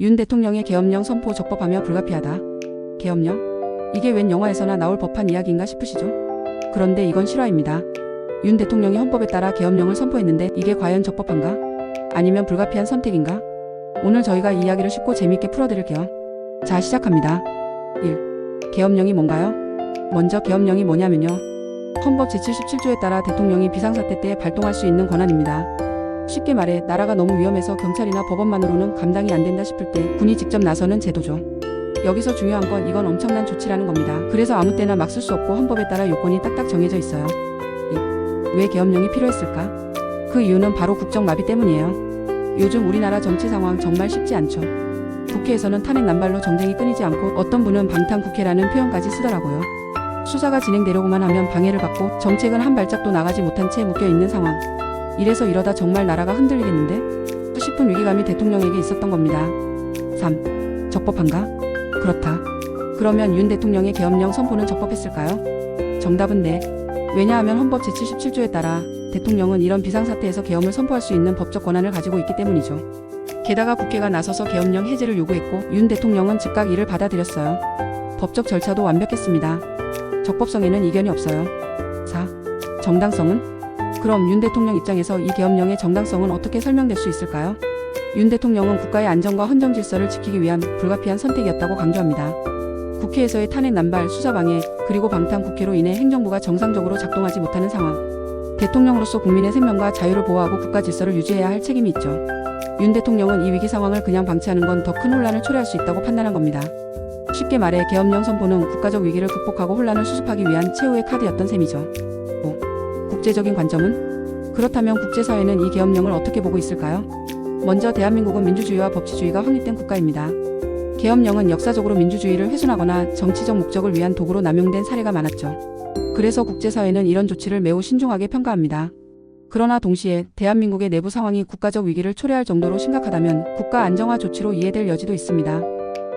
윤 대통령의 계엄령 선포 적법하며 불가피하다. 계엄령? 이게 웬 영화에서나 나올 법한 이야기인가 싶으시죠? 그런데 이건 실화입니다. 윤 대통령이 헌법에 따라 계엄령을 선포했는데 이게 과연 적법한가? 아니면 불가피한 선택인가? 오늘 저희가 이 이야기를 쉽고 재미있게 풀어드릴게요. 자, 시작합니다. 1. 계엄령이 뭔가요? 먼저 계엄령이 뭐냐면요. 헌법 제77조에 따라 대통령이 비상사태 때 발동할 수 있는 권한입니다. 쉽게 말해 나라가 너무 위험해서 경찰이나 법원만으로는 감당이 안 된다 싶을 때 군이 직접 나서는 제도죠. 여기서 중요한 건 이건 엄청난 조치라는 겁니다. 그래서 아무 때나 막 쓸 수 없고 헌법에 따라 요건이 딱딱 정해져 있어요. 2. 왜 계엄령이 필요했을까? 그 이유는 바로 국정마비 때문이에요. 요즘 우리나라 정치 상황 정말 쉽지 않죠. 국회에서는 탄핵 난발로 정쟁이 끊이지 않고 어떤 분은 방탄국회라는 표현까지 쓰더라고요. 수사가 진행되려고만 하면 방해를 받고 정책은 한 발짝도 나가지 못한 채 묶여있는 상황. 이래서 이러다 정말 나라가 흔들리겠는데? 싶은 위기감이 대통령에게 있었던 겁니다. 3. 적법한가? 그렇다. 그러면 윤 대통령의 계엄령 선포는 적법했을까요? 정답은 네. 왜냐하면 헌법 제77조에 따라 대통령은 이런 비상사태에서 계엄을 선포할 수 있는 법적 권한을 가지고 있기 때문이죠. 게다가 국회가 나서서 계엄령 해제를 요구했고 윤 대통령은 즉각 이를 받아들였어요. 법적 절차도 완벽했습니다. 적법성에는 이견이 없어요. 4. 정당성은? 그럼 윤 대통령 입장에서 이 계엄령의 정당성은 어떻게 설명될 수 있을까요? 윤 대통령은 국가의 안정과 헌정 질서를 지키기 위한 불가피한 선택이었다고 강조합니다. 국회에서의 탄핵 난발, 수사방해, 그리고 방탄국회로 인해 행정부가 정상적으로 작동하지 못하는 상황. 대통령으로서 국민의 생명과 자유를 보호하고 국가 질서를 유지해야 할 책임이 있죠. 윤 대통령은 이 위기 상황을 그냥 방치하는 건 더 큰 혼란을 초래할 수 있다고 판단한 겁니다. 쉽게 말해 계엄령 선포는 국가적 위기를 극복하고 혼란을 수습하기 위한 최후의 카드였던 셈이죠. 5. 국제적인 관점은? 그렇다면 국제사회는 이 계엄령을 어떻게 보고 있을까요? 먼저 대한민국은 민주주의와 법치주의가 확립된 국가입니다. 계엄령은 역사적으로 민주주의를 훼손하거나 정치적 목적을 위한 도구로 남용된 사례가 많았죠. 그래서 국제사회는 이런 조치를 매우 신중하게 평가합니다. 그러나 동시에 대한민국의 내부 상황이 국가적 위기를 초래할 정도로 심각하다면 국가 안정화 조치로 이해될 여지도 있습니다.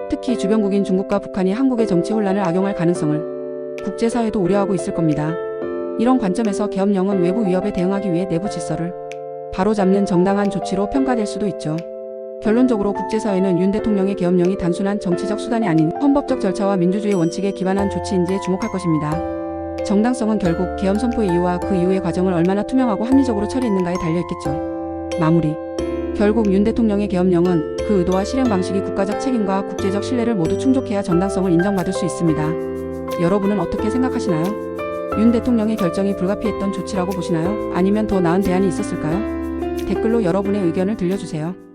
특히 주변국인 중국과 북한이 한국의 정치 혼란을 악용할 가능성을 국제사회도 우려하고 있을 겁니다. 이런 관점에서 계엄령은 외부 위협에 대응하기 위해 내부 질서를 바로잡는 정당한 조치로 평가될 수도 있죠. 결론적으로 국제사회는 윤 대통령의 계엄령이 단순한 정치적 수단이 아닌 헌법적 절차와 민주주의 원칙에 기반한 조치인지에 주목할 것입니다. 정당성은 결국 계엄 선포의 이유와 그 이후의 과정을 얼마나 투명하고 합리적으로 처리했는가에 달려있겠죠. 마무리. 결국 윤 대통령의 계엄령은 그 의도와 실행 방식이 국가적 책임과 국제적 신뢰를 모두 충족해야 정당성을 인정받을 수 있습니다. 여러분은 어떻게 생각하시나요? 윤 대통령의 결정이 불가피했던 조치라고 보시나요? 아니면 더 나은 대안이 있었을까요? 댓글로 여러분의 의견을 들려주세요.